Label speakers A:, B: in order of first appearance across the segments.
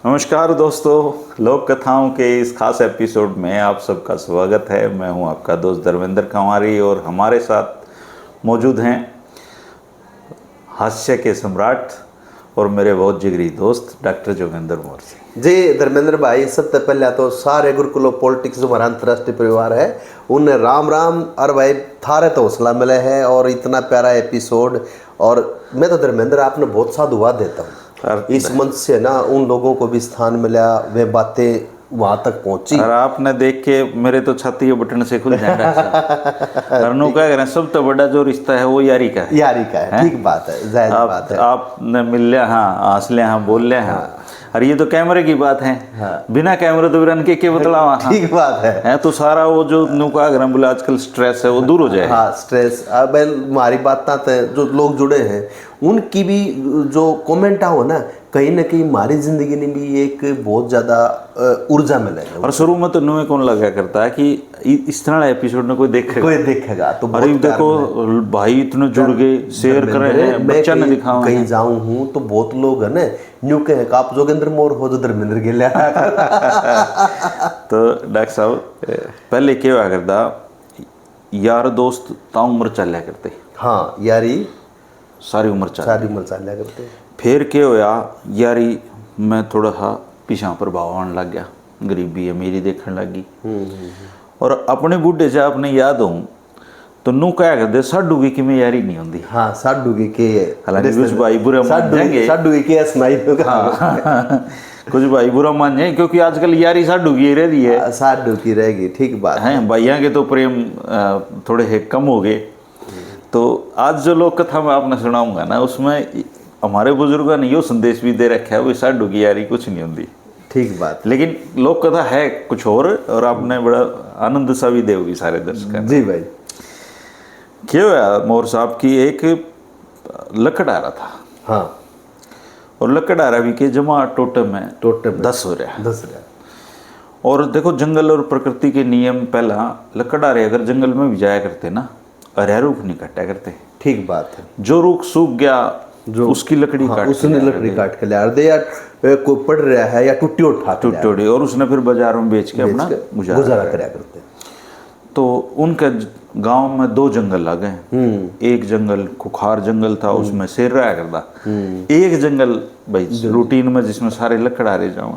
A: नमस्कार दोस्तों, लोक कथाओं के इस खास एपिसोड में आप सबका स्वागत है। मैं हूं आपका दोस्त धर्मेंद्र कंवारी और हमारे साथ मौजूद हैं हास्य के सम्राट और मेरे बहुत जिगरी दोस्त डॉक्टर जोगेंद्र मौर्य
B: जी। धर्मेंद्र भाई, सबसे पहले तो सारे गुरुकुल पॉलिटिक्स जो हमारा अंतर्राष्ट्रीय परिवार है उन्हें राम राम। और भाई थारे तो हौसला मिले है और इतना प्यारा एपिसोड। और मैं तो धर्मेंद्र आपने बहुत साधुवाद देता हूँ। इस मंच से ना उन लोगों को भी स्थान मिला, वे बातें वहां तक पहुंची
A: और आपने देख के मेरे तो छाती के बटन से खुल जाए। क्या करें, सब तो बड़ा जो रिश्ता है वो यारी का है।
B: यारी का है, ठीक बात है, जायज बात है।
A: आपने मिल लिया, हाँ हंस लिया, हाँ बोल लिया, हाँ। और ये तो कैमरे की बात है, हाँ। बिना कैमरे तो बिरन के बतलावा, हाँ।
B: ठीक बात है
A: तो सारा वो जो नुका अगर बोले आजकल स्ट्रेस है वो दूर हो जाए।
B: हाँ, स्ट्रेस। अब हमारी बात जो लोग जुड़े हैं उनकी भी जो कमेंट आओ ना, कहीं ना कहीं हमारी जिंदगी में भी एक बहुत ज्यादा ऊर्जा मिलेगा।
A: और शुरू में तो नुए कौन लगा करता है कि इस तरह एपिसोड में कोई देखेगा
B: तो
A: अरे देखो भाई इतने जुड़ गए, शेयर कर रहे हैं, बच्चा ने दिखाओ।
B: कहीं जाऊं हूँ तो बहुत लोग है ना न्यू कहे आप जोगेंद्र मौर्य हो तो धर्मेंद्र गिल।
A: तो डॉक्टर साहब पहले क्या हुआ करता, यार दोस्त ताउम्र चल करते।
B: हाँ, यारी
A: सारी उम्र चल
B: करते।
A: फिर क्या होया, यारी मैं थोड़ा सा पीछा प्रभाव आने लग गया, गरीबी अमीरी देखने लगी। और अपने बूढ़े से आपने याद हो तो नू क्या करते, साडू की किमें यारी नहीं होती।
B: हाँ, साडू की के
A: हालांकि कुछ भाई बुरा मान जाएंगे,
B: साडू की के सुनाई
A: हाँ। कुछ भाई बुरा मान जाए क्योंकि आजकल यारी साडू की रह रही है,
B: साडू की रहेगी, ठीक बात
A: है। भाइयों के तो प्रेम थोड़े कम हो गए। तो आज जो लोक कथा मैं आपने सुनाऊंगा ना, उसमें हमारे बुजुर्गों ने यो संदेश भी दे रखा है, वो साडू की यारी कुछ नहीं होती।
B: ठीक बात।
A: लेकिन लोक कथा है कुछ और आपने बड़ा आनंद सा भी दोगी सारे दर्शक।
B: जी भाई।
A: क्या हुआ, मोर साहब की एक लकड़ आ रहा था।
B: हाँ।
A: और लकड़ आ रहा भी के जमा टोटम में 10 हो रहा है। और देखो जंगल और प्रकृति के नियम, पहला लकड़ आ रहे अगर जंगल में भी जाया करते ना, अरे रुख नहीं काटा करते।
B: ठीक बात है।
A: जो रुख सूख गया जो उसकी लकड़ी
B: काट, उसने लकड़ी काट के लिया दे, यार कोई पड़ रहा है या टूटी
A: और उसने फिर बाजार में बेच के अपना गुजारा
B: कराया करते।
A: तो उनके गांव में 2 जंगल आ गए। एक जंगल खुखार जंगल था, उसमें शेर रहा करता। एक जंगल भाई रूटीन में जिसमें सारे लकड़ आ रहे जाओ।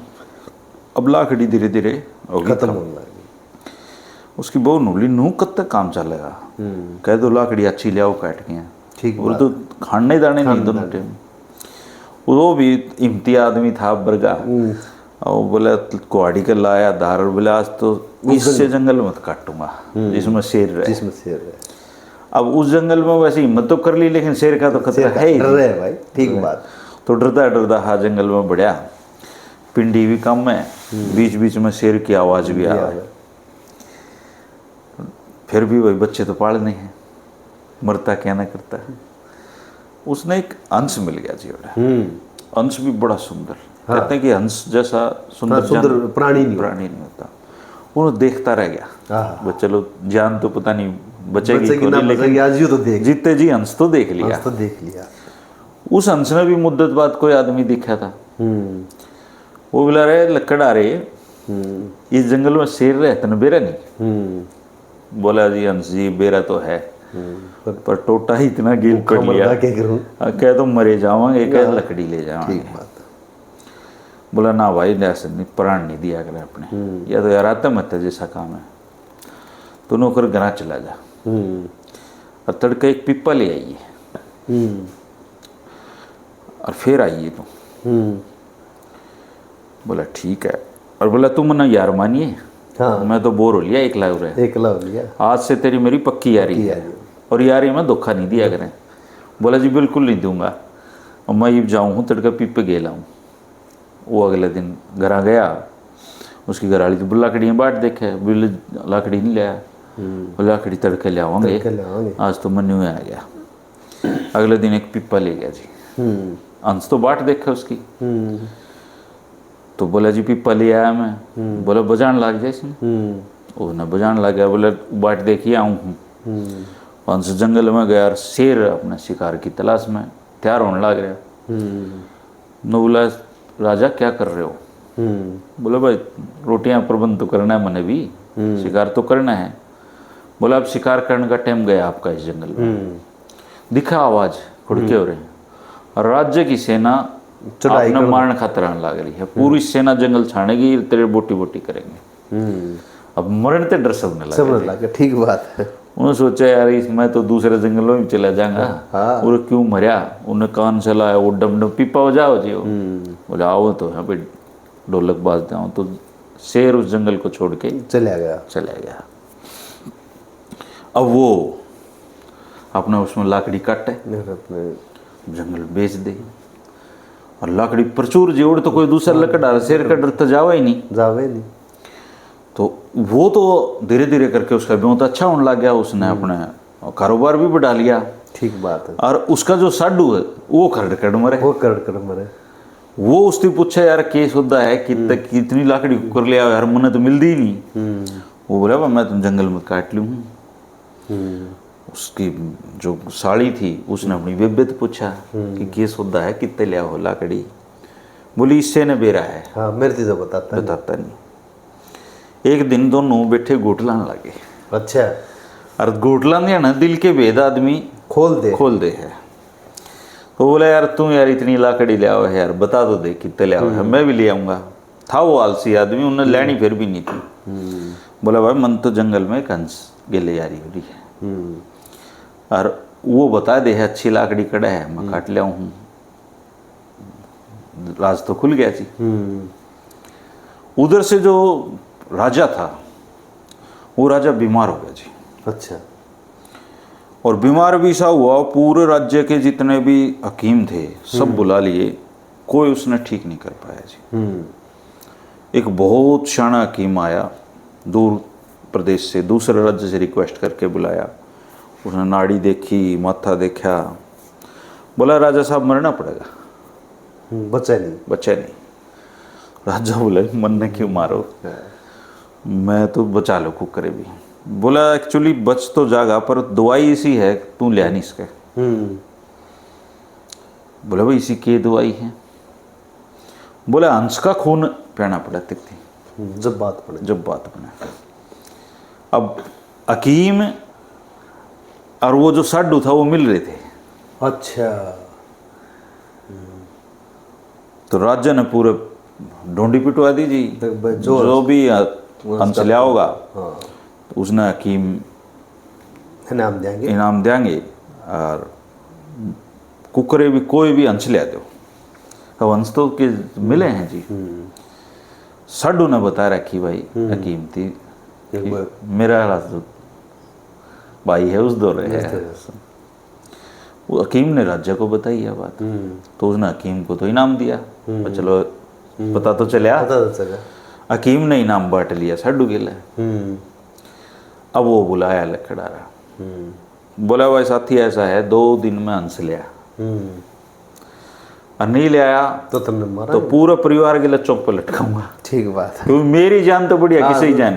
A: अब लाकड़ी धीरे धीरे
B: खत्म होने लगी।
A: उसकी बहू नूली नू कब तक काम चलेगा, कह दो लाकड़ी अच्छी ले आओ काट के।
B: ठीक,
A: और तो खाने दाने नहीं दोनों टाइम। वो भी हिम्मती आदमी था बरगा, और बोला कुहाड़ी का लाया धार, और बोला आज तो इससे जंगल मत काटूंगा जिसमें शेर रहे। अब उस जंगल में वैसे हिम्मत तो कर ली, लेकिन शेर का तो खतरा है ही
B: भाई। ठीक बात।
A: तो डरता डरता हाँ जंगल में बढ़िया। पिंडी भी कम है, बीच बीच में शेर की आवाज भी आ रहा है। फिर भी वही बच्चे तो पालने हैं, मरता क्या ना करता है। उसने एक हंस मिल गया जी। हंस भी बड़ा सुंदर। हाँ। कहते हैं कि हंस जैसा सुंदर
B: प्राणी नहीं
A: होता। उन्हें देखता रह गया। वो चलो जान तो पता नहीं बचेगी लेकिन
B: तो देख
A: जीते जी हंस तो देख लिया। उस हंस ने भी मुद्दत बाद कोई आदमी दिखा था। वो बोला रहे लकड़ आ रहे इस जंगल में शेर रहते न बेरा नहीं। बोला जी हंस जी बेरा तो है, पर टोटा ही इतना गिल कर लिया, कह तो मरे जावांगे, कह लकड़ी ले जावांगे। बोला ना भाई ऐसे नहीं, प्राण नहीं दिया करे अपने, या तो यार आता मत जैसा काम है तो नौकर घर चला जा। और तड़के एक पिप्पा ले आइए और फिर आइए तुम। बोला ठीक है। और बोला तुम ना यार मानिए। हाँ। मैं तो बोर हो लिया, एकला हो
B: लिया।
A: आज से तेरी मेरी पक्की यारी है और यारी में धोखा नहीं दिया करें। बोला जी बिल्कुल नहीं दूंगा। और मैं ये जाऊँ हूँ तड़का पिप गेला हूँ। वो अगले दिन घर आ गया, उसकी घर वाली तो लाकड़ियाँ बाट देखे, बोले लाकड़ी नहीं लाया। बोला लाकड़ी तड़के ले आवांगे, आज तो मनु आ गया। अगले दिन एक पिप्पा ले गया जी। अंश तो बाट देखा उसकी। तो बोला जी पिप्पा ले आया मैं। बोला बजान लग जाए इसमें। वो ना बजान लग गया। बोला बाट देखिए आऊँ हूँ। अंश जंगल में गया और शेर अपने शिकार की तलाश में तैयार होने लग गया। न बोला राजा क्या कर रहे हो। बोला भाई रोटियां प्रबंध तो करना है मैंने भी, शिकार तो करना है। बोला अब शिकार करने का टाइम गया आपका इस जंगल में। दिखा आवाज खुड़के हो रहे हैं और राज्य की सेना आपने मारने खातर आने लग रही है, पूरी सेना जंगल छानेगी, तेरे बोटी बोटी करेंगे। अब मरने ते डर सबने लगा।
B: ठीक बात है।
A: उन्होंने सोचा यार मैं तो दूसरे जंगलों में चला जाऊंगा, और क्यों मरिया। उन्हें कान चलाया, वो डम डम पीपा हो जाओ जी। बोले आओ तो यहाँ पे ढोलक बाजते हूँ। तो शेर उस जंगल को छोड़ के
B: चला गया। अब
A: वो अपने उसमें लाकड़ी काटे, जंगल बेच दे, और लकड़ी प्रचुर जोड़ तो कोई दूसरा लकड़ा शेर का डर तो जावा ही नहीं। तो वो तो धीरे धीरे करके उसका बहुत अच्छा होने लग गया, उसने अपने कारोबार भी बढ़ा लिया।
B: ठीक बात है।
A: और उसका जो साडू है वो कड़ मरे। वो उससे पूछा यार केस होता है कितनी लाकड़ी कर लिया यार, मुझे तो मिलती ही नहीं। वो बोला मैं तुम जंगल में काट लूँ। उसकी जो साड़ी थी उसने अपनी बेबे से पूछा कि केस होता है कितने लिया हो लाकड़ी। बोली इससे ने बेरा है।
B: हाँ, मेरे तो बताता
A: नहीं। एक दिन दोनों बैठे घोटलान लगे।
B: अच्छा।
A: और घोटलान दिया ना दिल के भेद आदमी खोल दे है। तो बोला यार तू यार इतनी लाकड़ी ले आओ है यार, बता तो दे कितने ले आओ है, मैं भी ले आऊँगा। था वो आलसी आदमी, उन्हें लेनी फिर भी नहीं थी। बोला भाई मन तो जंगल में कंस गेले यारी हो रही है, और वो बता दे है अच्छी लाकड़ी कड़ा है, मैं काट लिया हूँ। राज तो खुल गया जी। उधर से जो राजा था वो राजा बीमार हो गया जी।
B: अच्छा।
A: और बीमार भी सा हुआ, पूरे राज्य के जितने भी हकीम थे सब बुला लिए, कोई उसने ठीक नहीं कर पाया जी। एक बहुत शाना हकीम आया दूर प्रदेश से, दूसरे राज्य से रिक्वेस्ट करके बुलाया। उसने नाड़ी देखी, माथा देखा, बोला राजा साहब मरना पड़ेगा।
B: बचा नहीं।
A: राजा बोला मन ने क्यों मारो, मैं तो बचा लो कुकरे भी। बोला एक्चुअली बच तो जागा पर दवाई इसी है, तू लिया नहीं इसके। बोला भाई इसी की दवाई है। बोला हंस का खून पीना पड़ा थी
B: जब बात
A: बने। अब हकीम और वो जो साडू था वो मिल रहे थे।
B: अच्छा।
A: तो राजा ने पूरे ढूंढी पिटवा दी जी, जो भी हंस लिया होगा तो उसने हकीम इनाम देंगे, और कुकरे भी कोई भी हंस लिया दो। अब हंस तो के मिले हैं जी। साडू ने बता रखी भाई हकीम थी मेरा भाई है उस दौरे है। वो हकीम ने राजा को बताई है बात, तो उसने हकीम को तो इनाम दिया। चलो पता तो चला। हकीम ने इनाम बांट लिया साडू के लिए। अब वो बुलाया लकड़ारा, बोला भाई साथी ऐसा है 2 दिन में हंस लिया और नहीं ले आया
B: तो तुमने मारा
A: तो पूरा परिवार के लिए चौक पर लटकाऊंगा।
B: ठीक बात है।
A: क्योंकि मेरी जान तो बढ़िया किसी की जान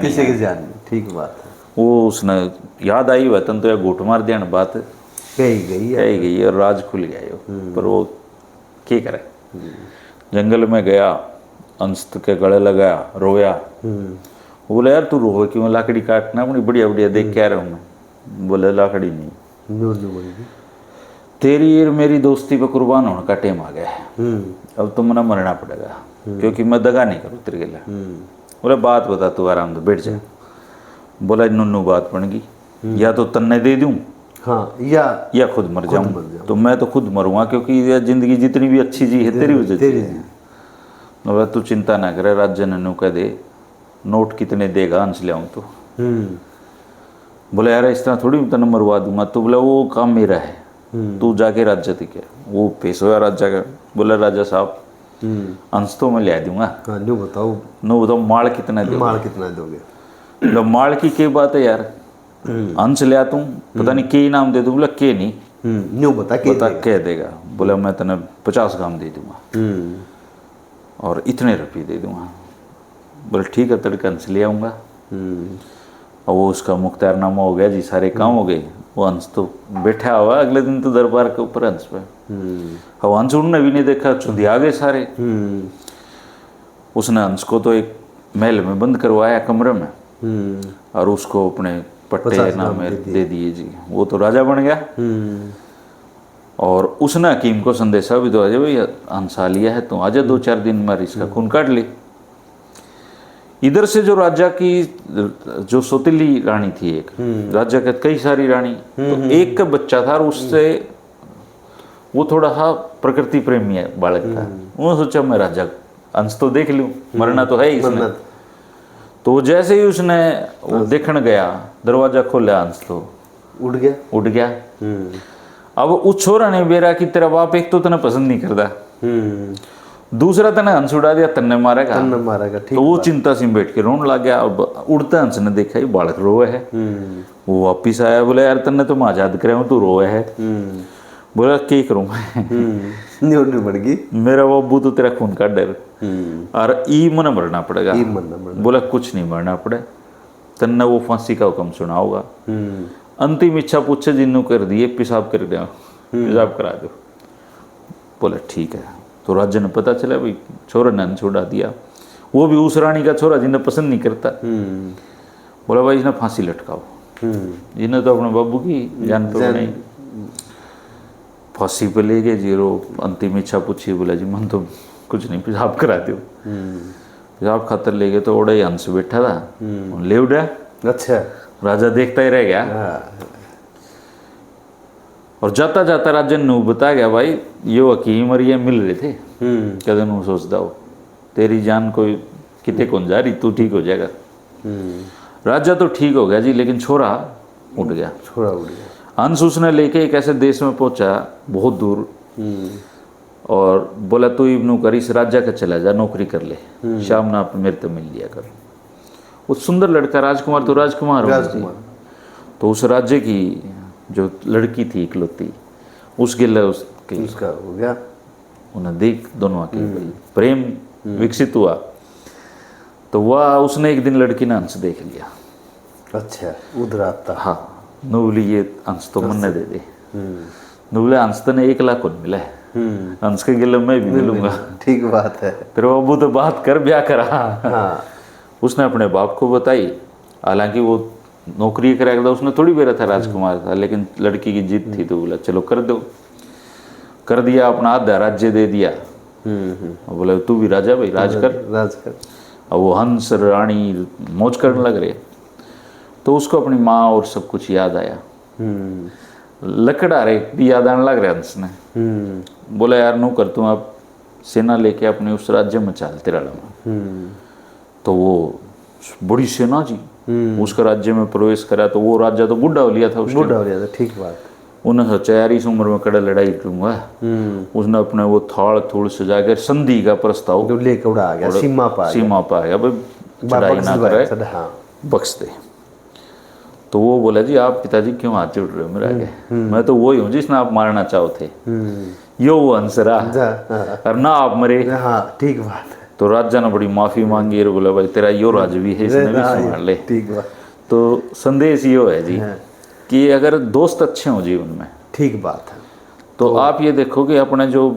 B: नहीं। ठीक बात है।
A: वो उसने याद आई वतन तो या घूट मार दिया बात
B: कही
A: गई और राज खुल गया। पर वो क्या करे, जंगल में गया, अंश के गले लगाया, रोया। बोला यार तू रोवे क्यों, लाकड़ी काटना अपनी बढ़िया बढ़िया देख के आ रहा हूँ मैं। बोले लाकड़ी नहीं, तेरी और मेरी दोस्ती पे कुर्बान होने का टाइम आ गया है, अब तुम ना मरना पड़ेगा, क्योंकि मैं दगा नहीं करूँ तेरे लिए। बोले बात बता तू, आराम से बैठ जा। बोला नुन्नू बात बन गई, या तो तन्ने दे दूं या खुद मर जाऊं। तो मैं तो खुद मरूंगा, क्योंकि ये जिंदगी जितनी भी अच्छी जी है तेरी वजह से। बोला तू चिंता ना करे, राज्य नन्नू कह दे नोट कितने देगा अंश ले आऊं तो। बोला यार इस तरह थोड़ी मैं तेन मरवा दूंगा। तो बोला वो काम मेरा है, तू जाके राजा थी क्या। वो पेश होया राजा का। बोला राजा साहब अंश तो मैं ले दूंगा,
B: नो बताओ
A: माल कितना
B: दोगे।
A: बोला माल की क्या बात है यार, अंश ले तू पता नहीं के इनाम दे दूं। बोला के नहीं,
B: न्यू बता
A: कह देगा। बोला मैं तेने 50 ग्राम दे दूंगा और इतने रुपये दे दूंगा। बोले ठीक है तड़के अंश ले आऊँगा। और वो उसका मुख्तारनामा हो गया जी, सारे काम हो गए। वो अंश तो बैठा हुआ, अगले दिन तो दरबार के ऊपर अंश पे। अब अंश उड़ने भी नहीं देखा, चुंदी आ गए सारे। उसने हंस को तो एक महल में बंद करवाया कमरे में, और उसको अपने पट्टे नाम दे दिए जी, वो तो राजा बन गया। और उसने हकीम को संदेशा भी दो, भाई हंसा लिया है तो आजा 2-4 दिन में इसका खून काट ली। इधर से जो राजा की जो सौतीली रानी थी, एक राजा के कई सारी रानी, तो एक का बच्चा था और उससे वो थोड़ा सा प्रकृति प्रेमी है बालक था। उन्होंने सोचा मैं राजा अंश तो देख लूं, मरना तो है ही इसने। तो जैसे ही उसने वो देखने गया, दरवाजा खोला, अंश तो
B: उड़ गया।
A: अब उस छोरा ने बेरा की तेरा बाप एक तो तने पसंद नहीं करता, दूसरा तने हंस उड़ा दिया, तन्ने मारेगा। तो वो चिंता से बैठ के रोने लग गया। अब उड़ता हंस ने देखा ये बालक रोए है। वो वापिस आया, बोला यार तन्ने तो मैं आजाद करे हूँ, तू रोए है। बोला क्या करूँ मैं,
B: बढ़ गई
A: मेरा बाबू तो तेरा खून का डर, और ई मना मरना पड़ेगा। बोला कुछ नहीं मरना पड़े, तन्ने वो फांसी का हुक्म सुना होगा। अंतिम इच्छा पूछे जिन्नू कर दिए, पेशाब कर दिया, पेशाब करा दो। बोला ठीक है। तो राजा ने पता चला भाई छोरा ने छोड़ा दिया, वो भी उस रानी का छोरा जिन्हें पसंद नहीं करता। बोला भाई इन्हें फांसी लटकाओ, जिन्हें तो अपने बाबू की जान तो नहीं। फांसी पे ले गए जीरो, अंतिम इच्छा पूछी, बोला जी मन तो कुछ नहीं, पेशाब करा दो। पेशाब खातर ले गए तो ओड़ा ही हंस बैठा था, ले उड़ा।
B: अच्छा,
A: राजा देखता ही रह गया। और जाता जाता राजा ने बता गया भाई यो हकीम और ये मिल रहे थे, कहते नू सोचता हो तेरी जान कोई किते कौन जा रही, तू ठीक हो जाएगा। राजा तो ठीक हो गया जी, लेकिन छोरा उठ गया। हंस उसने लेके एक ऐसे देश में पहुंचा बहुत दूर, और बोला तू इब्नू कर इस राजा का चला जा, नौकरी कर ले, शाम ना मेरे तो मिल लिया कर। वो सुंदर लड़का राजकुमार, तो राजकुमार तो उस राज्य की जो लड़की थी इकलौती, उस गिला उसका हो गया। उन्हें देख दोनों की प्रेम विकसित हुआ। तो वह उसने एक दिन लड़की ने अंश देख लिया।
B: अच्छा, उधर आता।
A: हाँ, नूबली ये अंश तो मन दे दे। नूबले अंश तो ने 1 लाख को मिला है, अंश के गिले मैं भी मिलूंगा।
B: ठीक बात है।
A: तेरे बाबू तो बात कर ब्याह करा। उसने अपने बाप को बताई, हालांकि वो नौकरी करेगा था, उसने थोड़ी बेरा था, राजकुमार था, लेकिन लड़की की जिद थी तो बोला चलो कर दो। कर दिया, अपना आधा राज्य दे दिया। बोला तू भी राजा भाई राज कर। अब वो हंस रानी मौज करने लग रहे, तो उसको अपनी माँ और सब कुछ याद आया। लकड़ा रे भी याद आने लग रहा हंस ने। बोला यार नू कर तू आप सेना लेके अपने उस राज्य में चल तेरा में। तो वो बड़ी सेना जी उसका राज्य में प्रवेश करा, तो वो राजा तो बुढ़ा हो लिया था,
B: ठीक बात।
A: उन्हें सोचा यार इस उम्र में कड़ा लड़ाई करूंगा। उसने अपने वो थाल थूल सजा कर संधि का प्रस्ताव
B: लेकर उड़ा गया, सीमा पर आ गया
A: भाई चढ़ाई ना करे, बख्श दे। तो वो बोला जी आप पिताजी क्यों हाथ जोड़ रहे हो मेरे आगे, मैं तो वही हूँ जिसने आप मारना चाहो थे, यो वो अंसरा और ना आप मरे।
B: ठीक बात है।
A: तो राजा ने बड़ी माफी मांगी और बोला भाई तेरा यो राज भी है, इसने भी संभाल ले।
B: ठीक बात।
A: तो संदेश यो है जी कि अगर दोस्त अच्छे हो जीवन में,
B: ठीक बात है,
A: तो आप ये देखो कि अपने जो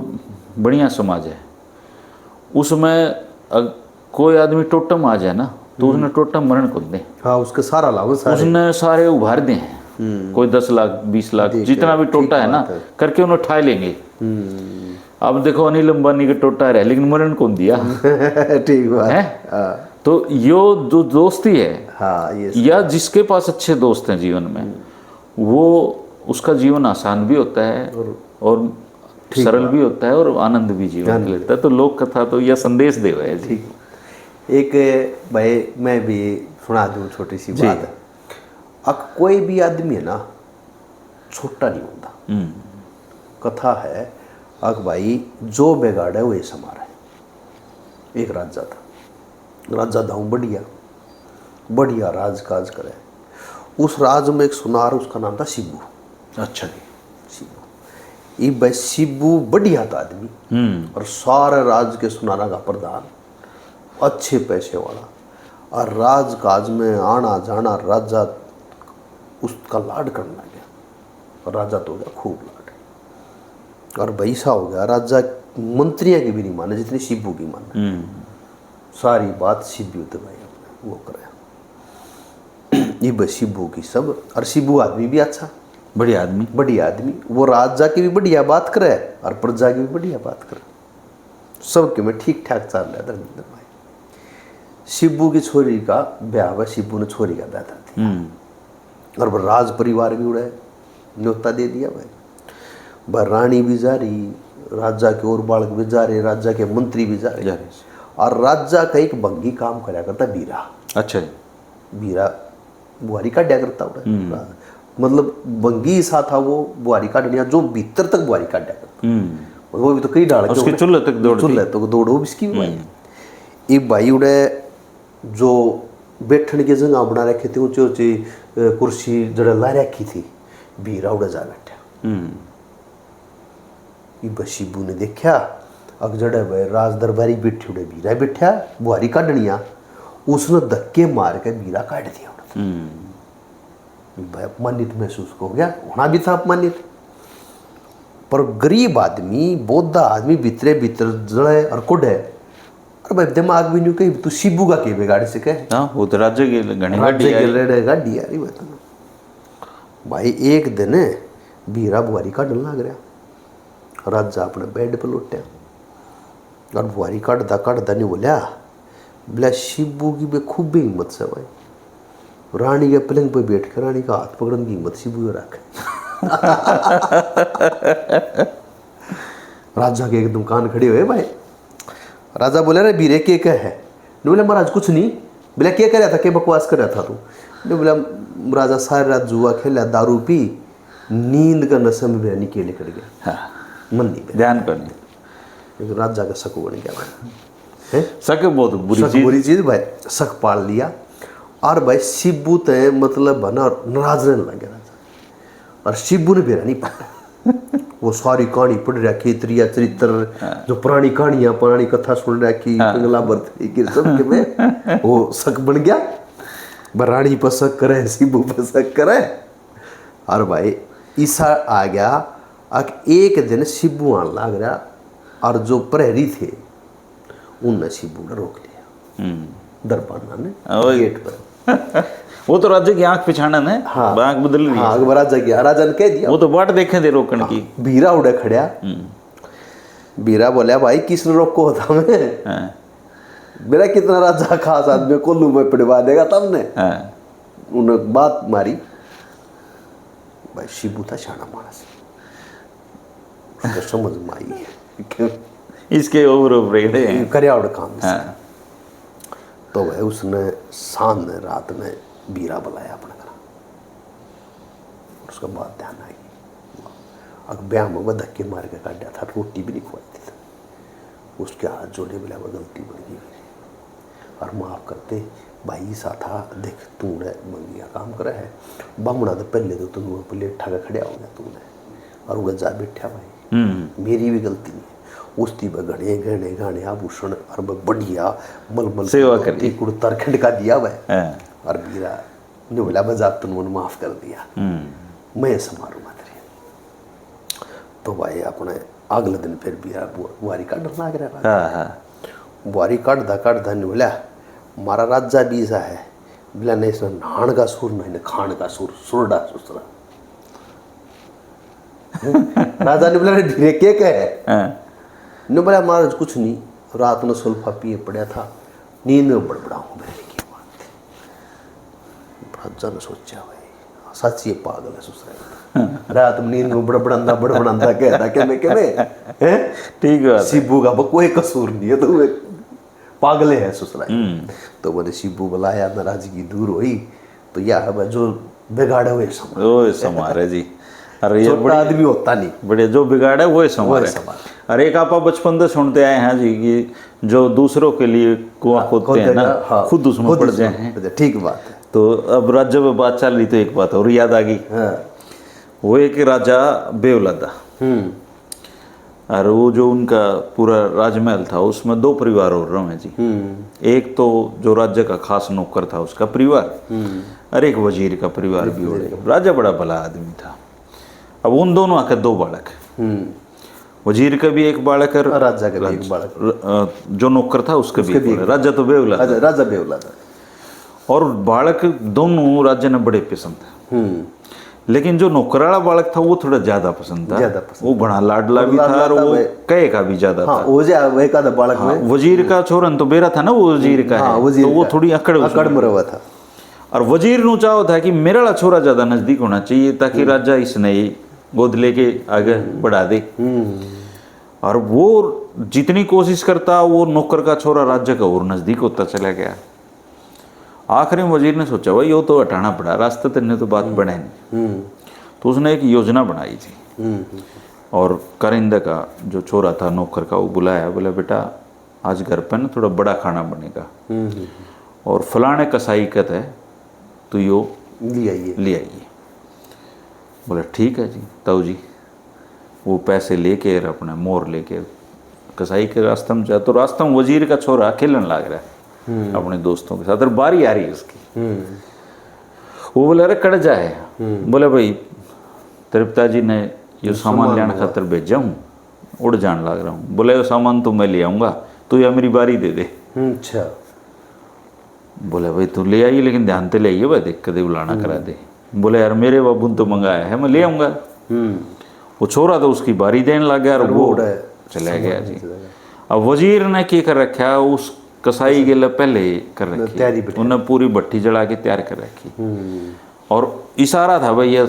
A: बढ़िया समाज है उसमें कोई आदमी टोटम आ जाए ना, तो उसने टोटम मरण को दे।
B: हाँ, उसके सारा लाभ
A: उसने सारे उभार दे हैं, कोई 10 लाख 20 लाख जितना भी टोटा है ना करके उन्हें उठा लेंगे। अब देखो अनिल अंबानी का टोटा है लेकिन मरण कौन दिया।
B: ठीक बात है।
A: तो यो जो दोस्ती है,
B: ये
A: या जिसके पास अच्छे दोस्त हैं जीवन में, वो उसका जीवन आसान भी होता है और सरल भी होता है और आनंद भी जीवन लेता है। तो लोक कथा तो यह संदेश दे रहा है।
B: ठीक। एक भाई मैं भी सुना दूं छोटी सी बात है। अब कोई भी आदमी है ना छोटा नहीं होता। कथा है अक भाई जो बिगाड़ है वो ये समार है। एक राजा था, राजा दाऊ बढ़िया राज काज करे। उस राज में एक सुनार, उसका नाम था शिबू।
A: अच्छा जी,
B: शिबू। ये भाई शिबू बढ़िया था आदमी और सारे राज के सुनारा का प्रधान, अच्छे पैसे वाला, और राज काज में आना जाना राजा उसका लाड करने लगे। और राजा तो हो गया खूब लाड, और वैसा हो गया राजा मंत्रियों की भी नहीं माने जितनी शिबू की माने। सारी बात शिबू तो भाई अपने वो कराया। ये बस शिबू की सब, और शिबू आदमी भी अच्छा,
A: बढ़िया आदमी,
B: वो राजा की भी बढ़िया बात करे और प्रजा की भी बढ़िया बात करे, सबके में ठीक ठाक चल रहा है धर्मेंद्र भाई। शिबू की छोरी का ब्याह हुआ, शिबू ने छोरी का ब्याह कर दिया और वो राज परिवार भी उड़े न्योता दे दिया भाई। वह रानी भी जा रही, राजा के और बालक भी जा रहे, राजा के मंत्री भी जा रहे, और राजा का एक भंगी काम कराया करता बीरा। अच्छा, बीरा बुहारी काटा करता उड़ा, मतलब भंगी सा था वो बुहारी काटनिया, जो भीतर तक बुहारी काटा करता, वो भी तो कई डाल
A: उसके चूल्हे तक
B: दौड़ो इसकी भी भाई। एक भाई उड़े जो बैठने की जगह बना रखे थे, ऊंची ऊंची कुर्सी जड़ा ला रखी थी, बीरा उड़ा जा बैठा। शिबू ने देखा अग जड़े भाई राज दरबारी बैठे उड़े बीरा बैठा बुहारी काटनिया, उसने धक्के मार के बीरा काट दिया। भाई अपमानित महसूस हो गया, होना भी था अपमानित, पर गरीब आदमी बौद्धा आदमी भीतरे भीतर जड़े और कुड़े, और भाई दिमाग भी नहीं कही तू शिबू का के बिगाड़ से कहे।
A: वो तो राज्य के
B: गाड़ी आ रही भाई। एक दिन बीरा बुहारी काटने लग रहा, राजा अपने बेड पर लौटा और बुहारी काटदा नहीं बोला शिबू की खूब हिम्मत से भाई, रानी के पलंग पे बैठ कर रानी का हाथ पकड़ने की हिम्मत शिबू ने रखे। राजा के एकदम कान खड़े हुए भाई। राजा बोले रे बीरे के क्या है? नहीं बोला महाराज कुछ नहीं। बोला क्या कर रहा था, क्या बकवास कर रहा था तू? नहीं बोला राजा सारी रात जुआ खेला, दारू पी, नींद का नशे में बेनी के निकल गया। मन नहीं
A: ध्यान करने,
B: राजा का शक बन गया भाई।
A: शक बहुत बुरी
B: चीज भाई, शक पाल लिया। और भाई शिबू तय मतलब बना नाराज रहने लग गया राजा, और शिबू ने बेरा नहीं पाया। वो सारी कहानी पढ़ रखी, त्रिया चरित्र जो पुरानी कहानियां पुरानी कथा सुन रखी, पिंगला बर्थ सब में वो शक बन गया। रानी पर शक करे, शिबू पर शक करे, और भाई ईसा आ गया। एक दिन शिबू आने लग रहा, और जो प्रहरी थे उनने शिबू ने रोक लिया दरबाना ने गेट पर।
A: वो तो राजा की आंख पिछाड़न है, आंख बदल रही है।
B: राजा की, राजा ने कह दिया,
A: वो तो बाट देखे दे रोकने की।
B: बीरा उड़े खड़ा, बीरा बोला भाई किसने रोको होता मैं, मेरा कितना राजा खास आदमी कोल्लू में पड़वा देगा तुमने। उन्होंने बात मारी भाई। शिबू था शाना मानस, उसको समझ में आई है
A: इसके ओवर
B: करया उड़ काम। तो भाई उसने सामने रात में बीरा बुलाया अपने घर, उसका बात ध्यान आई। अब ब्याह में वह धक्के मार के काट दिया था, रोटी भी नहीं खुआई थी। उसके हाथ जोड़े बोला वह गलती बन गई और माफ़ करते भाई सा था, देख तूने मंगिया काम करा है, बामड़ा तो पहले तो तुम प्लेट ठा के खड़ा हो गया तूने, और वो जा बैठा भाई, मेरी भी गलती नहीं। उसकी बगड़े गहने गाने आभूषण और बढ़िया मलमल
A: सेवा करती
B: कुर्ता खंड का दिया वह, और बीरा ने बोला बस आप तुमने माफ कर दिया, मैं समारूंगा तेरे। तो भाई अपने अगले दिन फिर बीरा बुआरी काट लग रहा, बुआरी काटदा नहीं बोला मारा राजा भी ऐसा है, बोला नहीं इसने नहान का सुर नहीं खान का सुर, सुरडा सुसरा। राजा ने बोला धीरे के कहे, ने बोला महाराज कुछ नहीं, रात में सुल्फा पिए पड़ा था, नींद में बड़बड़ाऊँ बैठने की बात। राजा ने सोचा भाई सच ये पागल है सुसरा, रात में नींद में बड़बड़ांदा कहता कि मैं
A: ठीक है
B: शिबू का कोई कसूर नहीं है, तो पागल है सुसरा। तो मैंने शिबू बुलाया, नाराजगी दूर हुई। तो यार जो बिगाड़े हुए
A: समारे जी, अरे
B: छोटा आदमी होता नहीं,
A: बड़े जो बिगाड़े वो समारे। अरे एक आप बचपन से सुनते आए हैं जी कि जो दूसरों के लिए कुआं खोदते हैं ना, खुद उसमें पड़ जाए हैं।
B: ठीक बात है।
A: तो अब राज्य में बात चल रही, तो एक बात और याद आ गई। वो एक राजा बेवलादा, और वो जो उनका पूरा राजमहल था उसमें दो परिवार और रहे जी। एक तो जो राज्य का खास नौकर था उसका परिवार, और एक वजीर का परिवार भी हो रहे। राजा बड़ा भला आदमी था। अब उन दोनों आके दो बालक, वजीर का भी एक बालक है,
B: राजा का भी एक बालक,
A: जो नौकर था उसका भी एक बालक। राजा तो बेवला था।
B: राजा बेवला था।
A: और बालक दोनों राजा ने बड़े पसंद थे, लेकिन जो नौकर वाला बालक था वो थोड़ा ज्यादा पसंद था, वो बड़ा लाडला भी था और वो कहे का भी ज्यादा था।
B: वो एक आधा बालक में
A: वजीर का छोरन तो बेरा था ना, वो वजीर का है, तो वो थोड़ी अकड़
B: में रहा था।
A: और वजीर नु चाहो था कि मेरा वाला छोरा ज्यादा नजदीक होना चाहिए ताकि राजा इसने गोद लेके आगे बढ़ा दे। और वो जितनी कोशिश करता वो नौकर का छोरा राज्य का और नजदीक होता चला गया। आखिर में वजीर ने सोचा भाई यो तो हटाना पड़ा, रास्ते तेने तो बात बढ़े नहीं। तो उसने एक योजना बनाई थी और करिंदा का जो छोरा था नौकर का वो बुलाया, बोला बेटा आज घर पे ना थोड़ा बड़ा खाना बनेगा और फलाने कसाई कत है तो यो ले आइए। बोला ठीक है जी। ताऊ जी वो पैसे लेके अपना मोर लेके कसाई के रास्ते में जा, तो रास्ते में वजीर का छोरा खेलने लग रहा है अपने दोस्तों के साथ, और बारी आ रही है उसकी। वो बोले अरे कड़ जाए। बोले भाई तेरे पिताजी ने ये सामान लेने खातर भेजा हूँ, उड़ जान लग रहा हूँ। बोले वो सामान तो मैं ले आऊँगा, तो या मेरी बारी दे दे।
B: अच्छा।
A: बोले भाई तू ले आइए लेकिन ध्यान से ले आइए भाई, देख कदे बुलाना करा दे। बोले यार मेरे बाबू ने तो मंगाया है, मैं ले आऊँगा। वो छोरा तो उसकी बारी देने लग गया और वो चला गया जी। अब वजीर ने क्या कर रखा, उस कसाई के लिए पहले कर रखी, उन्हें पूरी भट्टी जला के तैयार कर रखी और इशारा था भाई ये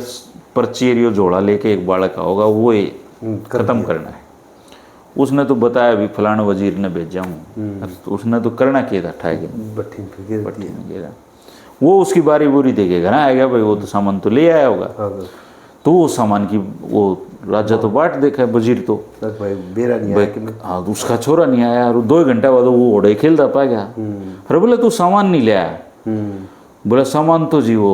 A: पर्ची जोड़ा लेके एक बालक होगा वो खत्म करना है। उसने तो बताया भी फलाना वजीर ने भेजा हूँ, तो उसने तो करना क्या था, ठाए भट्टी में गिरा। वो उसकी बारी बुरी देखेगा ना, आएगा भाई वो तो सामान तो ले आया होगा, तो वो सामान की वो राजा तो बाट देखा वजीर तो
B: बेरा नहीं आया।
A: हाँ उसका छोरा नहीं आया और 2 घंटे बाद वो ओढ़े खेलता पा गया। फिर बोले तू सामान नहीं ले आया। बोला सामान तो जी वो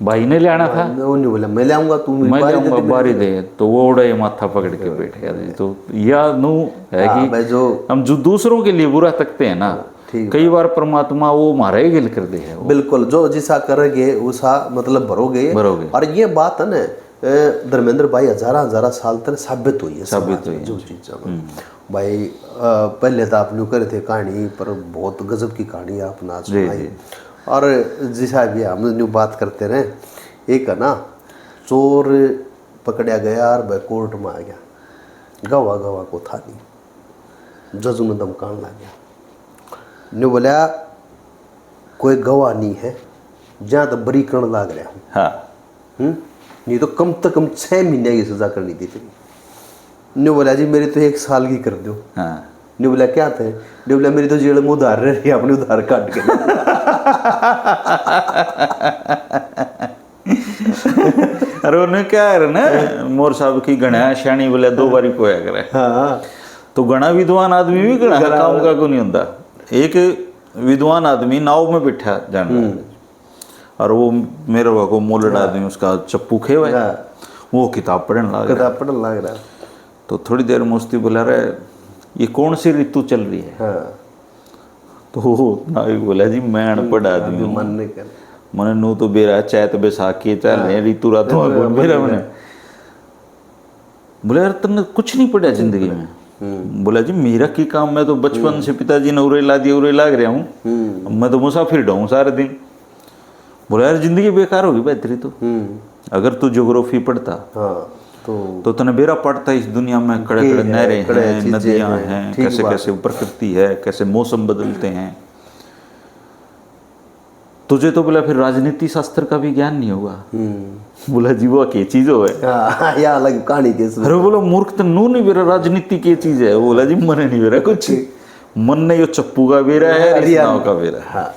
A: भाई ने ले आना था।
B: बोला मैं ले आऊंगा, तू
A: मैं ले आऊंगा बारी दे। तो वो ओढ़े माथा पकड़ के बैठ गया। तो या नू है कि जो हम जो दूसरों के लिए बुरा तकते हैं ना, कई बार परमात्मा वो हमारा ही गिल कर दे है।
B: बिल्कुल, जो जिसा करोगे उसा मतलब भरोगे। और ये बात है ना धर्मेंद्र भाई हजारा साल तक साबित हुई है जो चीज भाई। पहले तो आप न्यू करे थे कहानी, पर बहुत गजब की कहानी आपने आज सुनाई। और जैसा भी हम न्यू बात करते रहे, एक है ना चोर पकड़ा गया और भाई कोर्ट में आ गया, गवा को था नहीं, जज ने धमकाने लग गया। न्यू बोला कोई गवाह नहीं है, जहाँ तक बरी करण लग रहा हूँ। हाँ। नहीं तो कम से कम 6 महीने की सजा करनी थी तेरी। ने बोला जी मेरी तो 1 साल की कर दो। हाँ। ने बोला क्या थे? ने बोला मेरी तो जेल में उधार रही, अपने उधार काट के।
A: अरे उन्हें क्या है ना मोर साहब की गणा श्याणी बोले 2 बारी कोया करे। हाँ। तो गणा विद्वान आदमी भी गणा काम का को नहीं होता। एक विद्वान आदमी नाव में बैठा जाना और वो मेरे को मोलड़ आदमी उसका चप्पू खे हुआ है, वो किताब पढ़ने लग रहा। तो थोड़ी देर में उसकी बोला रहे ये कौन सी ऋतु चल रही है? हाँ। तो नाविक बोला जी मैं अनपढ़ आदमी हूँ, मैंने नू तो बेरा चैत बैसाखी चल रहे ऋतु रातों मेरा मैंने। बोला यार तुमने कुछ नहीं पढ़ा जिंदगी में? बोला जी मेरा की काम, मैं तो बचपन से पिताजी ने उरे ला दिया उरे लाग रहा हूँ, मैं तो मुसाफिर ढूंढूं सारे दिन। बोला यार जिंदगी बेकार होगी भाई तेरी तो, अगर तू ज्योग्राफी पढ़ता तो तने बेरा पढ़ता इस दुनिया में कड़े कड़े नहरें हैं, नदियां हैं, कैसे कैसे प्रकृति है, कैसे मौसम बदलते हैं। तुझे तो बोला फिर राजनीति शास्त्र का भी ज्ञान नहीं होगा। बोला जी वो क्या चीज हो है
B: या अलग कहानी के।
A: अरे बोलो मूर्ख तो नू नहीं बेरा राजनीति की चीज है। बोला जी मन नहीं बेरा कुछ, मन ने यो चप्पू का बेरा है नाव का बेरा।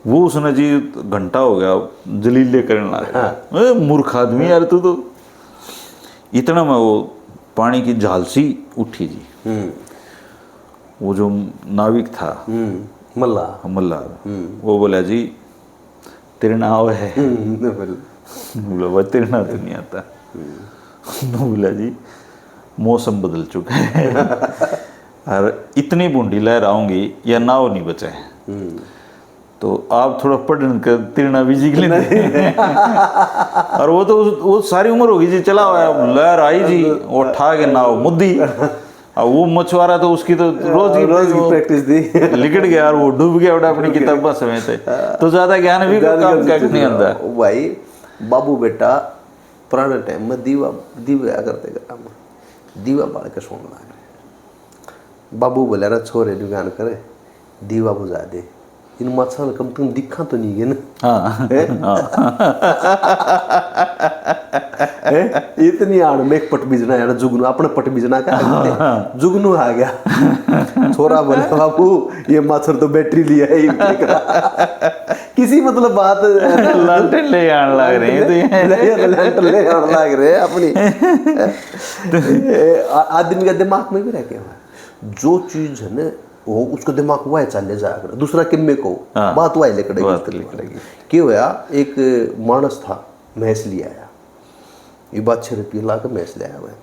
A: वो उसने जी घंटा हो गया जलीले करने लगा। मूर्ख आदमी यार तू तो। इतना में वो पानी की झालसी उठी जी। वो जो नाविक था मल्ला वो बोला जी तेरे नाव है? बोला भाई तेरे नाव तो नहीं आता। बोला जी मौसम बदल चुका है और इतनी बूंदी लहर आऊंगी या नाव नहीं बचे। तो आप थोड़ा पढ़ने का तीर्णा भी सीख लेते और वो तो वो सारी उम्र होगी जी, चला हुआ है, लहर आई जी, वो ठा के नाव मुद्दी। अब वो मछुआरा तो उसकी तो रोज की
B: प्रैक्टिस थी,
A: लिकट गया और वो डूब गया उड़ा अपनी किताबा समेत, तो ज्यादा ज्ञान भी काम का नहीं आता
B: भाई। बाबू बेटा पुराने टाइम में दीवा करते ग्राम में, दीवा बाल के सोने लगे। बाबू बोले रहा छोरे दुकान करे दीवा बुझा दे, इन मच्छर कम तुम दिखा तो नहीं है ना।
A: हाँ
B: इतनी आड़ में एक पट बीजना है ना, जुगनू अपने पट बीजना का जुगनू आ गया। छोरा बोले बाबू ये मच्छर तो बैटरी लिया है, किसी मतलब बात
A: लालटेन ले आने लग रहे हैं, तो
B: ले आने लग रहे अपनी। आदमी का दिमाग में भी रह गया जो चीज है ना वो उसका दिमाग वह चले जाएगा, दूसरा किम्मे को बात वह लिखड़ेगी। क्यों होया, एक मानस था भैंस ले आया, ये बात 6 रुपये ला के भैंस ले आया मैं,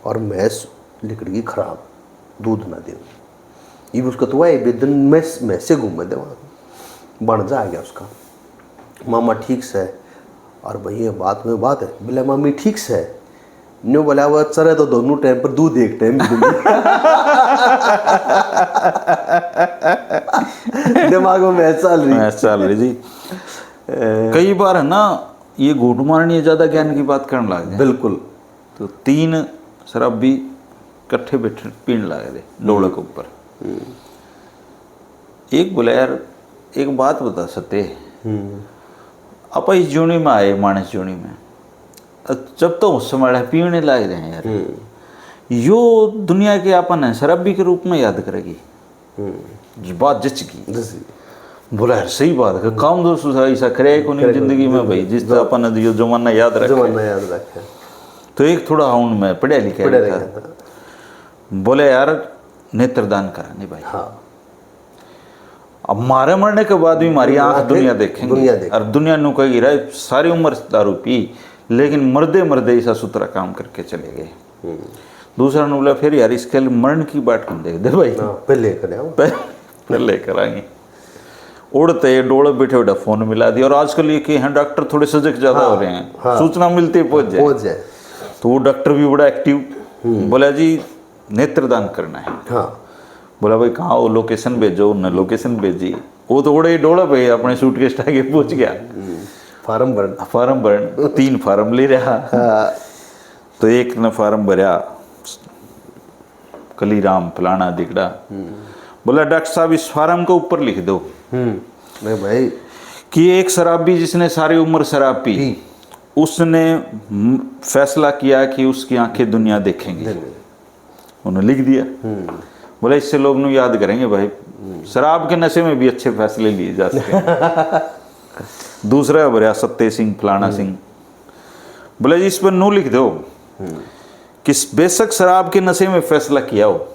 B: और भैंस लिकड़ गई खराब, दूध ना दे, ये उसका तो वह बेदन भैंस से घूमे दे वहाँ बन जा गया उसका। मामा ठीक से, और भैया बात में बात है, बोले मामी ठीक से न्यू बोला वो चरे तो दोनों टाइम पर दूध एक टाइम दिमाग में चल
A: रही जी। कई बार है ना ये घूट मारनी ज्यादा ज्ञान की बात करने लगे,
B: बिल्कुल।
A: तो 3 शराबी इकट्ठे बैठे पीने लगे थे डोले के ऊपर। एक बोला यार एक बात बता सकते, आप इस जोनी में आए मानस जोनी में, जब तो उस समय पीने लग रहे हैं यार, यो दुनिया के अपन है शराबी के रूप में याद करेगी, ये बात जच की। बोला यार सही बात है, काम दोस्त ऐसा करे को नहीं जिंदगी में भाई, जिस तरह अपन जो जमाना याद रखे। तो एक थोड़ा हाउंड में पढ़े लिखे था, बोले यार नेत्रदान करा नहीं भाई।
B: हाँ।
A: अब मारे मरने के बाद भी हमारी आंख दुनिया देखेंगे, और दुनिया नु कहेगी रहे सारी उम्र दारू पी, लेकिन मर्दे मर्दे ऐसा सुतरा काम करके चले गए। दूसरा ने बोला फिर यार इसके लिए मरण की बात कौन देख दे भाई, पहले कराएंगे। उड़ते डोले बैठे बैठे फोन मिला दिया, और आजकल ये कि हैं डॉक्टर थोड़े सजग ज्यादा हो रहे हैं, सूचना मिलती पहुंच जाए। तो वो डॉक्टर भी बड़ा एक्टिव, बोला जी नेत्रदान करना है। बोला भाई कहाँ हो, लोकेशन भेजो, उन्होंने लोकेशन भेजी, वो तो उड़े डोला पे अपने सूटकेस टाके पहुंच गया।
B: फार्म भरण
A: 3 फार्म ले रहा। तो एक ने फार्म भरया कलीराम फलाना दिगड़ा, बोला डॉक्टर साहब इस फार्म के ऊपर लिख दो
B: नहीं भाई
A: कि एक शराबी जिसने सारी उम्र शराब पी, उसने फैसला किया कि उसकी आंखें दुनिया देखेंगे। उन्होंने लिख दिया। बोला इससे लोग नु याद करेंगे भाई, शराब के नशे में भी अच्छे फैसले लिए जा सके। दूसरा भरया सत्य सिंह फलाना सिंह, बोले जी इस पर नो लिख दो कि बेशक शराब के नशे में फैसला किया हो,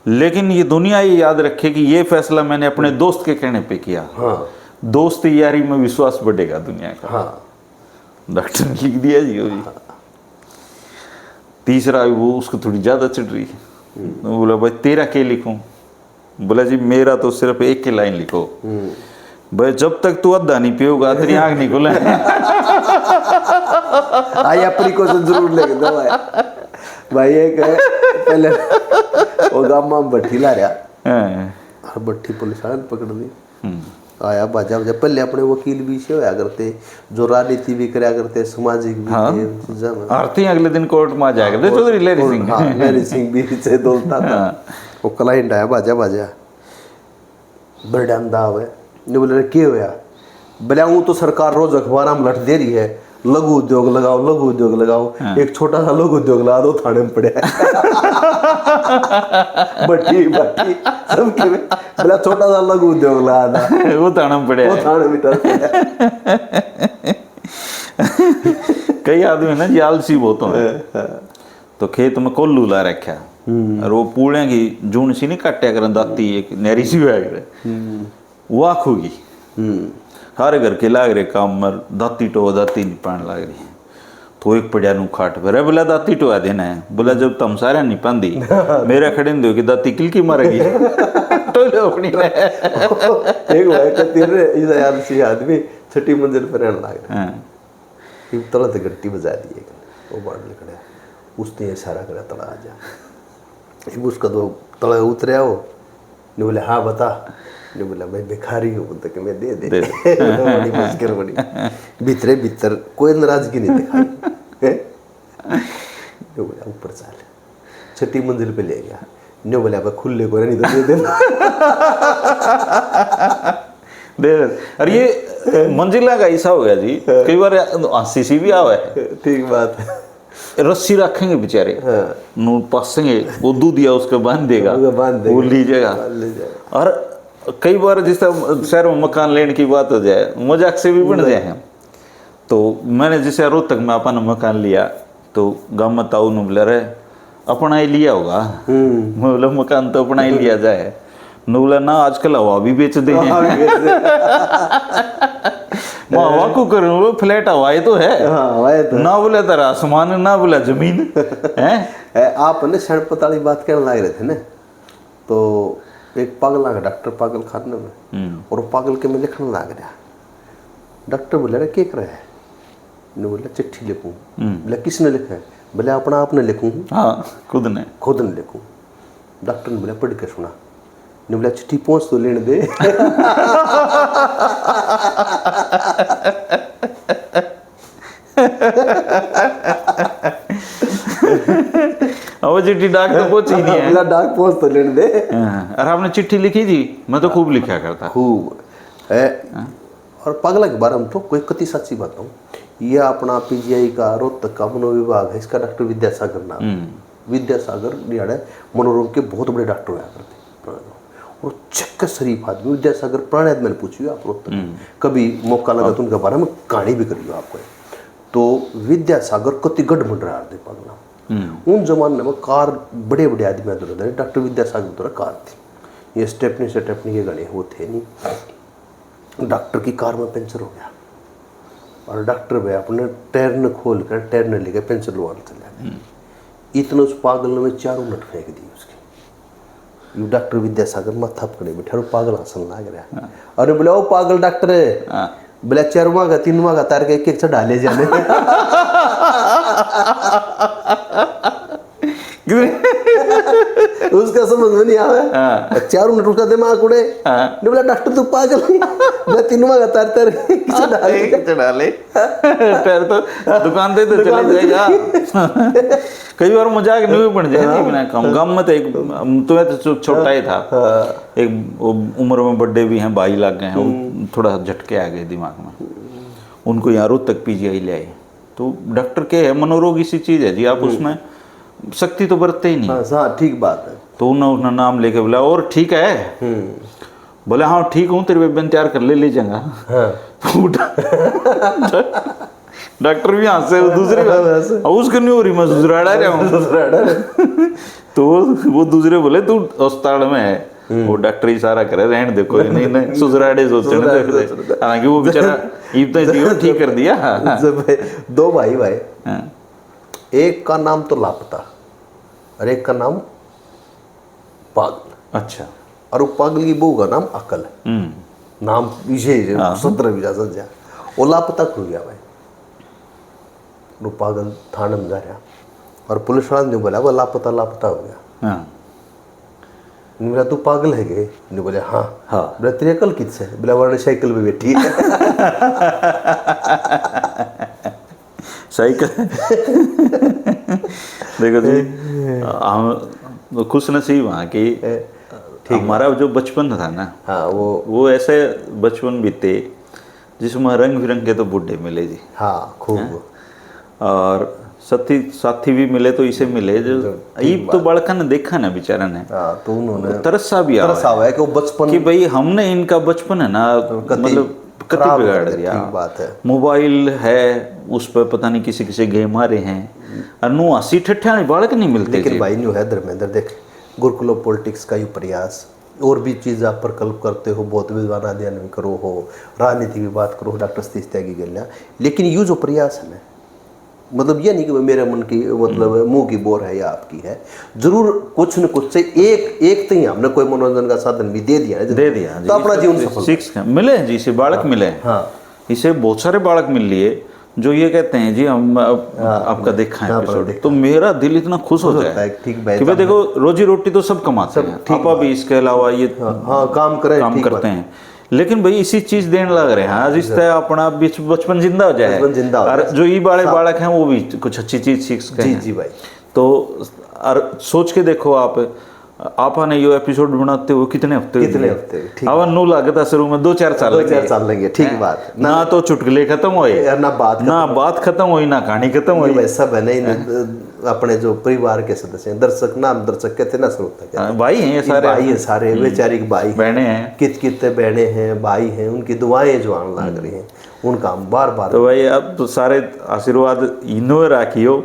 A: लेकिन ये दुनिया ये याद रखे कि ये फैसला मैंने अपने दोस्त के कहने पे किया। दोस्त यारी में विश्वास बढ़ेगा दुनिया का। डॉक्टर ने लिख दिया जी। तीसरा वो उसको थोड़ी ज्यादा चिढ़ रही है, बोला भाई तेरा क्या लिखूं? बोला जी मेरा तो सिर्फ एक ही लाइन लिखो, भाई जब तक तू अद्धा नहीं पियोगा तेरी आंख नहीं खुले।
B: आई अपनी को जरूर लिख दो भाई। एक पहले वो गामा भट्टी ला रहा, भट्टी पुलिस आने पकड़ दी, आया बाजा बाजा। पहले अपने वकील भी से होया करते, जो राजनीति भी कराया करते, सामाजिक भी
A: आरती अगले दिन कोर्ट में जाया करते चौधरी लहरी सिंह।
B: लहरी सिंह भी से दौलता था। वो क्लाइंट आया बाजा बाजा, बड़ा अंदाव है, ने बोले क्या होया? बोले वो तो सरकार रोज अखबार में लट दे रही है, लघु उद्योग लगाओ, लघु उद्योग लगाओ। एक छोटा सा लघु उद्योग लगा दो, थाने में पड़े भट्टी भट्टी सबके में। बोला छोटा सा लघु उद्योग लगा था,
A: वो थाने में पड़े,
B: वो थाने में
A: कई आदमी ना आलसी बहुत हैं, तो खेत में कोल्लू ला रखा, और वो पूड़े की जून सी नहीं काटा कर दाती एक नहरी सी हुआ करे, वो आखूगी सारे घर के लाग रहे काम में, दाती नहीं पान लाग रही। तो एक पड़िया नु खाट पर बोला दाती टोआ देना है। बोला जब तुम सारे नहीं पांदी मेरा खड़े दो कि दाती किलकी मारेगी। तो तो लो अपनी ने
B: एक भाई का तेरे इधर याद से आदमी छठी मंजिल पर रहने लग रहा है, तला तो घंटी बजा दी है, वो बाढ़ निकले, उसने इशारा करा तला आ जा, उसका तो तला उतरे हो, ने बोले हाँ बता, ने बोला मैं भिखारी हूँ, बोलते कि मैं दे बड़ी मुश्किल बड़ी, भीतरे भीतर कोई नाराजगी नहीं दिखाई, ने बोला ऊपर चल, छठी मंजिल पे ले गया, ने बोला अब खुले को नहीं तो दे
A: और ये मंजिला का ऐसा हो गया जी, कई बार आशीष भी आवा है,
B: ठीक बात है,
A: रस्सी रखेंगे बेचारे, नू पासेंगे, वो दूध दिया उसको बांध देगा, वो लीजिएगा। और कई बार जिस तरह शहर में मकान लेने की बात हो जाए, मजाक से भी बन जाए हैं, तो मैंने जैसे रोहतक में अपन मकान लिया, तो गाँव में ताऊ ने बोला रहे अपना ही लिया होगा, बोला मकान तो अपना ही लिया जाए, न बोला ना आजकल हवा भी बेच दे हवा को करूँ, वो फ्लैट हवाए तो है, ना बोला तेरा आसमान, ना बोला जमीन है।
B: आप ने सड़पताली बात कहने लग रहे थे ना, तो एक पागल आ गया डॉक्टर पागल खाने में, और वो पागल के में लिखने लग गया, डॉक्टर बोले रहे क्या कर रहा है, ने बोला चिट्ठी लिखूं, बोला किसने लिखा है, बोले अपना आपने लिखूं,
A: हाँ खुद ने
B: लिखूं, डॉक्टर ने बोला पढ़ के सुना, ने बोला चिट्ठी पहुंच तो लेने दे
A: अब चिट्ठी डाक तो पहुंची नहीं है,
B: बोला डाक पहुंच तो लेने दे।
A: अरे आपने चिट्ठी लिखी जी, मैं तो खूब लिखा करता,
B: खूब है। और पागला के बारे में तो कोई कति सच्ची बात हूँ, ये अपना पीजीआई का रोहतक का मनोविभाग है, इसका डॉक्टर विद्यासागर नाम, विद्यासागर नियाड़ा मनोरोग के बहुत बड़े डॉक्टर हुआ करते, और चक्कर शरीफ आदमी विद्यासागर पुराने आदमी ने पूछिए आप रोहतक, कभी मौका लगा तो उनके बारे में कहानी भी करिए आपको। तो विद्यासागर कति गढ़ रहा है पागला, उन जमाने में कार बड़े बड़े आदमी आते, डॉक्टर विद्यासागर द्वारा कार थी, ये स्टेपनी के गणे वो थे नहीं, डॉक्टर की कार में पंचर हो गया, और डॉक्टर भाई अपने टायर ने खोल कर टायर ने लेकर पंचर लुवाने चले गए, इतना उस पागल ने चारों नट फेंक दी उसकी, यू डॉक्टर विद्यासागर माथा पकड़े बैठे और पागल हंसन लग रहा, अरे बोले ओ पागल डॉक्टर है, बोले चारवा का तीनवा का तार के एक एक डाले जाने उसका समझ में नहीं आवे, चारों मिनट उसका दिमाग उड़े, ने बोला डॉक्टर तू पागल है, बोला तीनवा का तार तार किसे डाले
A: पैर तो दुकान पे तो चले जाएगा। कई बार मजाक नहीं भी पड़ जाए, बिना कम गम में तो एक तुम्हें तो छोटा ही था, एक उम्र में बड़े भी हैं, 22 लाख गए हैं, थोड़ा झटके आ गए दिमाग में, उनको यहाँ रोहतक पीजीआई ले आए, तो डॉक्टर के है मनोरोग इसी चीज है जी, आप उसमें शक्ति तो बरतते ही नहीं।
B: हाँ ठीक बात है।
A: तो उन्होंने नाम लेके बोला और ठीक है, बोले हाँ ठीक हूँ, तेरे बेबन तैयार कर ले जाऊंगा। डॉक्टर भी हंसे, दूसरी बात उसके नहीं हो रही, मैं सुसराड़ा रहा हूँ। तो वो दूसरे बोले तू अस्पताल में है, वो डॉक्टर इशारा करे रहने दे, कोई नहीं सुसराड़े सोचते, हालांकि वो बेचारा इतना ठीक कर दिया।
B: दो भाई एक का नाम तो लापता और एक का नाम पागल।
A: अच्छा।
B: और वो पागल की बहू का नाम अकल है, नाम विशेष 17 समझा। वो लापता खो गया भाई, वो पागल थाने में जा रहा और पुलिस वाला ने बोला वो लापता हो गया। बोला तू पागल है के? ने बोले हाँ। बोला तेरी अकल किससे? बोला वरना साइकिल पे बैठी है।
A: साइकिल देखो जी, हम खुश नसीब हैं कि हमारा जो बचपन था ना,
B: हाँ
A: वो ऐसे बचपन बीते जिसमें रंग बिरंगे तो बूढ़े मिले जी।
B: हाँ खूब।
A: और साथी भी मिले तो इसे मिले जो ईब तो बड़का ने देखा ना बेचारा ने,
B: तो उन्होंने
A: तरसा भी आया
B: है कि वो बचपन
A: कि भाई हमने इनका बचपन है ना मतलब कति बिगाड़ दिया।
B: बात है,
A: मोबाइल है उस पर पता नहीं किसी गेम आ रहे हैं, अनु 80 ठट्ठा बालक नहीं मिलते।
B: लेकिन भाई न्यू है धर्मेंद्र, देख गुरुकुल पॉलिटिक्स का ये प्रयास और भी चीज़ आप प्रकल्प करते हो, बहुत विद्वान अध्ययन भी करो हो, राजनीति की बात करो, डॉक्टर सतीश त्यागी गल्या, लेकिन ये जो प्रयास है ना मतलब ये नहीं कि मेरे मन की मतलब मुंह की बोर है या आपकी है, जरूर कुछ न कुछ से एक तो ही हमने कोई मनोरंजन का साधन भी दे दिया है,
A: दे दिया
B: तो अपना जीवन सफल
A: सीख मिले हैं जी, इसे बालक मिले हैं।
B: हाँ,
A: इसे बहुत सारे बालक मिल लिए जो ये कहते हैं जी हम आपका देखा है एपिसोड, तो मेरा दिल इतना खुश हो जाए
B: ठीक
A: कि भाई देखो रोजी रोटी तो सब कमाते हैं, आप भी इसके अलावा ये
B: काम
A: करते हैं, लेकिन भाई इसी चीज देने लग रहे हैं। आज इस तरह अपना बचपन जिंदा हो जाए, और जो ये बड़े बालक हैं वो भी कुछ अच्छी चीज सीख सके।
B: जी भाई,
A: तो और सोच के देखो आपने ये एपिसोड बनाते हुए कितने हफ्ते अब नू लागता शुरू में 2-4 साल
B: लगे। ठीक बात,
A: ना तो चुटकुले खत्म हुए, ना बात खत्म हुई, ना कहानी खत्म हुई।
B: सब है नहीं, अपने जो परिवार के सदस्य हैं, दर्शक नाम दर्शक कहते ना, श्रोता
A: भाई हैं ये सारे,
B: भाई है सारे, वैचारिक भाई
A: बहने हैं,
B: कितने बहने हैं, भाई हैं, उनकी दुआएं जो आने लग रही हैं, उनका हम बार बार।
A: तो भाई अब तो सारे आशीर्वाद इन्हों राखियो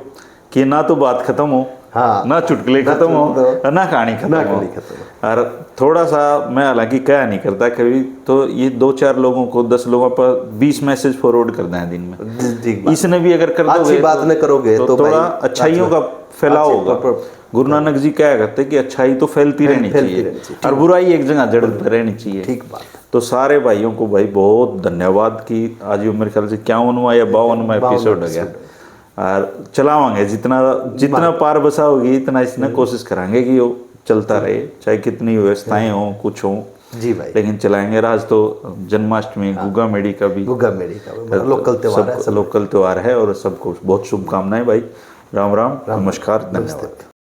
A: कि ना तो बात खत्म हो,
B: हाँ,
A: ना चुटकुले खत्म हो, ना कहानी खत्म हो। और थोड़ा सा मैं हालांकि क्या नहीं करता कभी, तो ये 2-4 लोगों को 10 लोगों पर 20 मैसेज फॉरवर्ड कर दें दिन में, इसने भी अगर कर दोगे,
B: अच्छी बात न करोगे तो
A: थोड़ा अच्छाइयों का फैलाव होगा। गुरु नानक जी क्या करते कि अच्छाई तो फैलती रहनी चाहिए और बुराई एक जगह जड़ पर रहनी चाहिए।
B: ठीक बात।
A: तो सारे भाइयों को भाई बहुत धन्यवाद कि आज ये मेरे ख्याल से 51वां या 52वां एपिसोड हो गया, और चलावांगे जितना पार बसा होगी इतना इसने कोशिश कराएंगे कि वो चलता रहे, चाहे कितनी व्यवस्थाएं हो कुछ हो
B: जी भाई, लेकिन
A: चलाएंगे। आज तो जन्माष्टमी, गुग्गा मेड़ी का भी लोकल त्योहार है, और सबको बहुत शुभकामनाएं भाई। राम राम, नमस्कार, धन्यवाद।